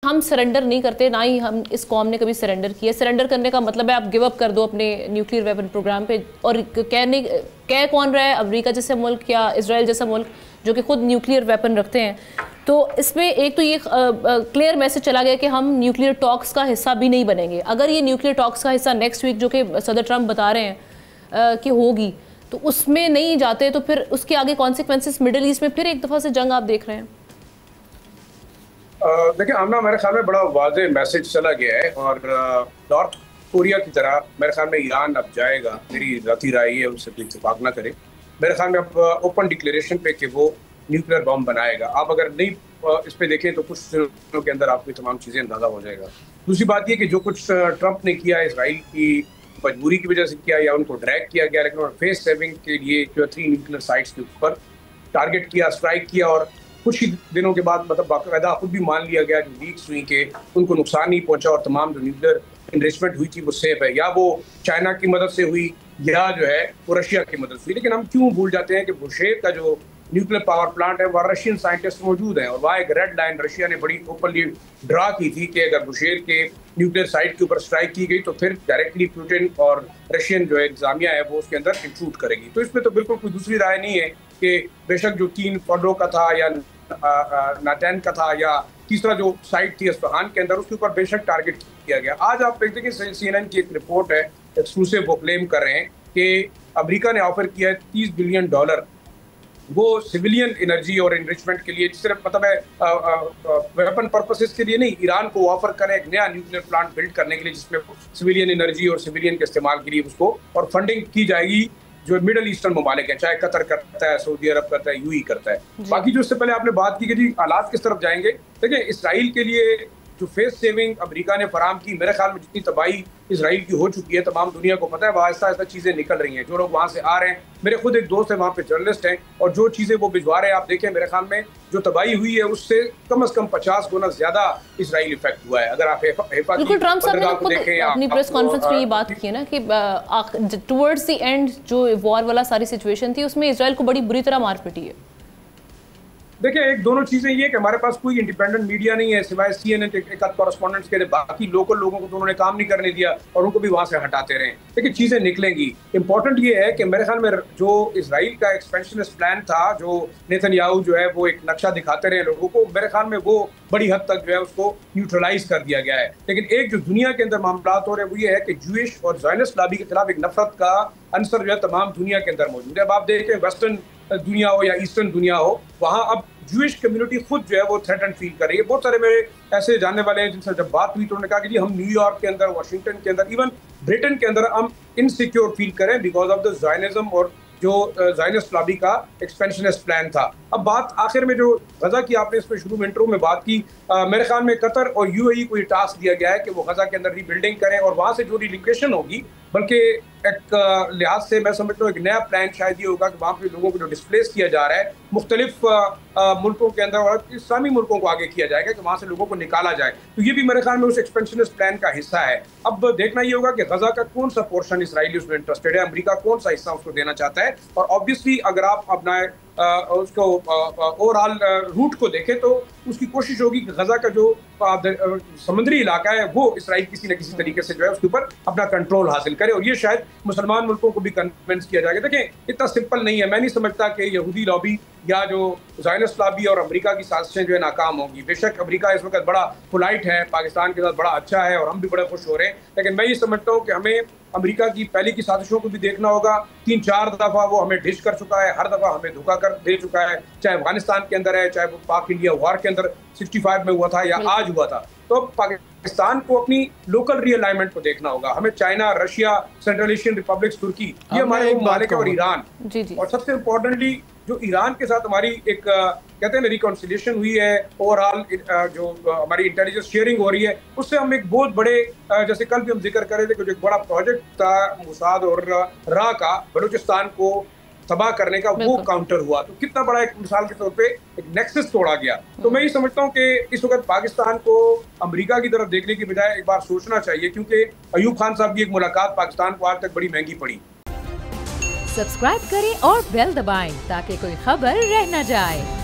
हम सरेंडर नहीं करते, ना ही हम इस कौम ने कभी सरेंडर किया। सरेंडर करने का मतलब है आप गिव अप कर दो अपने न्यूक्लियर वेपन प्रोग्राम पे। और कह कौन रहा है? अमेरिका जैसे मुल्क या इसराइल जैसा मुल्क जो कि खुद न्यूक्लियर वेपन रखते हैं। तो इसमें एक तो ये क्लियर मैसेज चला गया कि हम न्यूक्लियर टॉक्स का हिस्सा भी नहीं बनेंगे। अगर ये न्यूक्लियर टॉक्स का हिस्सा नेक्स्ट वीक जो कि सदर ट्रंप बता रहे हैं कि होगी, तो उसमें नहीं जाते तो फिर उसके आगे कॉन्सिक्वेंसेस मिडिल ईस्ट में फिर एक दफ़ा से जंग आप देख रहे हैं। देखिए आमना, मेरे ख्याल में बड़ा वाज़ेह मैसेज चला गया है और नॉर्थ कोरिया की तरह मेरे ख्याल में ईरान अब जाएगा। मेरी ज़ाती राय है, उससे कोई इत्तेफाक ना करे। मेरे ख्याल में अब ओपन डिक्लेरेशन पे कि वो न्यूक्लियर बॉम्ब बनाएगा। आप अगर नहीं इस पे देखें तो कुछ दिनों के अंदर आपको तमाम चीज़ें अंदाज़ा हो जाएगा। दूसरी बात ये कि जो कुछ ट्रंप ने किया इसराइल की मजबूरी की वजह से किया या उनको ड्रैग किया गया, लेकिन फेस सेविंग के लिए जो 3 न्यूक्लियर साइट्स के ऊपर टारगेट किया, स्ट्राइक किया और कुछ ही दिनों के बाद मतलब बाकायदा खुद भी मान लिया गया जो लीक्स हुई कि उनको नुकसान नहीं पहुंचा और तमाम जो न्यूक्लियर इन्वेस्टमेंट हुई थी वो सेफ है, या वो चाइना की मदद से हुई या जो है वो रशिया की मदद से हुई। लेकिन हम क्यों भूल जाते हैं कि बुशेर का जो न्यूक्लियर पावर प्लांट है वहाँ रशियन साइंटिस्ट मौजूद हैं और वहाँ एक रेड लाइन रशिया ने बड़ी ओपनली ड्रा की थी कि अगर बुशेर के न्यूक्लियर साइट के ऊपर स्ट्राइक की गई तो फिर डायरेक्टली पुतिन और रशियन जो इंतजामिया है वो उसके अंदर इंट्रूड करेगी। तो इसमें तो बिल्कुल कोई दूसरी राय नहीं है कि बेशक जो 3 फॉर्डो का था या नाटैन का था या तीसरा जो साइट थी इस्फहान के अंदर, उसके ऊपर बेशक टारगेट किया गया। आज आप देखते हैं कि CNN की एक रिपोर्ट है, एक्सक्लूसिव, वो क्लेम कर रहे हैं कि अमेरिका ने ऑफर किया है $30 बिलियन वो सिविलियन एनर्जी और एनरिचमेंट के लिए, सिर्फ मतलब है वेपन पर्पसेस के लिए नहीं, ईरान को ऑफर करें एक नया न्यूक्लियर प्लांट बिल्ड करने के लिए जिसमें सिविलियन एनर्जी और सिविलियन के इस्तेमाल के लिए उसको और फंडिंग की जाएगी। जो मिडल ईस्टर्न ममालिक है, चाहे कतर करता है, सऊदी अरब करता है, यूएई करता है। बाकी जो इससे पहले आपने बात की कि जी हालात किस तरफ जाएंगे, देखिए इसराइल के लिए जो फेस सेविंग अमेरिका ने फराम की, मेरे ख्याल में जितनी तबाही इसराइल की हो चुकी है तमाम दुनिया को पता है, वहाँ आहिस्ता आहिस्ता चीज़ें निकल रही हैं। जो लोग वहाँ से आ रहे हैं, मेरे खुद एक दोस्त है वहाँ पे जर्नलिस्ट हैं, और जो चीज़ें वो भिजवा रहे हैं आप देखें, मेरे ख्याल में जो तबाही हुई है उससे कम से कम 50 गुना ज्यादा इसराइल इफेक्ट हुआ है। अगर आप बिल्कुल, ट्रंप साहब ने खुद अपनी प्रेस कॉन्फ्रेंस में ये बात की है ना कि टुवर्ड्स द एंड जो वॉर वाला सारी सिचुएशन थी उसमें इसराइल को बड़ी बुरी तरह मार पिटी है। देखिए एक दोनों चीजें ये कि हमारे पास कोई इंडिपेंडेंट मीडिया नहीं है सिवाय CNN एक आध कॉरेस्पॉन्डेंट्स के, बाकी लोकल लोगों को तो उन्होंने काम नहीं करने दिया और उनको भी वहां से हटाते रहे। लेकिन चीजें निकलेंगी। इंपॉर्टेंट ये है कि मेरे ख्याल में जो इसराइल का एक्सपेंशनिस्ट प्लान था, जो नेतन्याहू जो है वो एक नक्शा दिखाते रहे लोगों को, मेरे ख्याल में वो बड़ी हद तक जो है उसको न्यूट्रलाइज कर दिया गया है। लेकिन एक जो दुनिया के अंदर मामला हो रहे हैं वो ये है कि जूइश और ज़ायनिस्ट लॉबी के खिलाफ एक नफरत का अंसर जो है तमाम दुनिया के अंदर मौजूद है। अब आप देखें वेस्टर्न दुनिया हो या ईस्टर्न दुनिया हो, वहाँ अब जूइश कम्युनिटी खुद जो है वो थ्रेटन फील कर रही है। बहुत सारे मेरे ऐसे जानने वाले हैं जिनसे जब बात हुई तो उन्होंने कहा कि जी हम न्यूयॉर्क के अंदर, वाशिंगटन के अंदर, इवन ब्रिटेन के अंदर हम इनसिक्योर फील करें बिकॉज ऑफ द ज़ायनिज्म और जो ज़ायनिस्ट लॉबी का एक्सपेंशनिस्ट प्लान था। अब बात आखिर में जो गजा की आपने इसमें शुरू में इंट्रो में बात की, मेरे ख्याल में कतर और यूएई को ये टास्क दिया गया है कि वो गजा के अंदर रीबिल्डिंग करें और वहाँ से जो रिलोकेशन होगी, बल्कि एक लिहाज से मैं समझता हूँ एक नया प्लान शायद ये होगा कि वहाँ पे लोगों को जो डिस्प्लेस किया जा रहा है मुख्तलिफ मुल्कों के अंदर और इस्लामी मुल्कों को आगे किया जाएगा कि वहाँ से लोगों को निकाला जाए। तो ये भी मेरे ख्याल में उस एक्सपेंशनिस्ट प्लान का हिस्सा है। अब देखना ये होगा कि गजा का कौन सा पोर्शन इसराइली उसमें इंटरेस्टेड है, अमेरिका कौन सा हिस्सा उसको देना चाहता है। और ऑब्वियसली अगर आप अपना उसको ओवरऑल रूट को देखें तो उसकी कोशिश होगी कि गजा का जो समुद्री इलाका है वो इसराइल किसी न किसी तरीके से जो है उसके ऊपर अपना कंट्रोल हासिल करे, और ये शायद मुसलमान मुल्कों को भी कन्विंस किया जाएगा। देखें इतना सिंपल नहीं है, मैं नहीं समझता कि यहूदी लॉबी या जो ज़ायनिस्ट लॉबी और अमेरिका की साजिशें जो है नाकाम होंगी। बेशक अमेरिका इस वक्त बड़ा पोलाइट है, पाकिस्तान के साथ बड़ा अच्छा है और हम भी बड़े खुश हो रहे हैं, लेकिन मैं ये समझता हूँ कि हमें अमेरिका की पहले की साजिशों को भी देखना होगा। 3-4 दफ़ा वो हमें डिश कर चुका है, हर दफ़ा हमें धोखा कर दे चुका है, चाहे अफगानिस्तान के अंदर है, चाहे वो पाक इंडिया वॉर के अंदर 65 में हुआ था या आज हुआ था। तो पाकिस्तान को अपनी लोकल रीअलाइनमेंट को देखना होगा। हमें China, Russia, central Asian republics, तुर्की, ये हमारे ममालिक है, और ईरान, और सबसे इम्पोर्टेंटली जो ईरान के साथ हमारी एक कहते हैं ना रिकॉन्सिलिएशन हुई है, ओवरऑल जो हमारी इंटेलिजेंस शेयरिंग हो रही है, उससे हम एक बहुत बड़े जैसे कल भी हम जिक्र कर रहे थे कि जो एक बड़ा प्रोजेक्ट था मुसाद और रा का बलूचिस्तान को तबाह करने का, वो काउंटर हुआ। तो कितना बड़ा एक मिसाल के तौर पे एक नेक्सस तोड़ा गया। तो मैं ये समझता हूँ कि इस वक्त पाकिस्तान को अमेरिका की तरफ देखने की बजाय एक बार सोचना चाहिए, क्योंकि अयूब खान साहब की एक मुलाकात पाकिस्तान को आज तक बड़ी महंगी पड़ी। सब्सक्राइब करें और बेल दबाएं ताकि कोई खबर रह न जाए।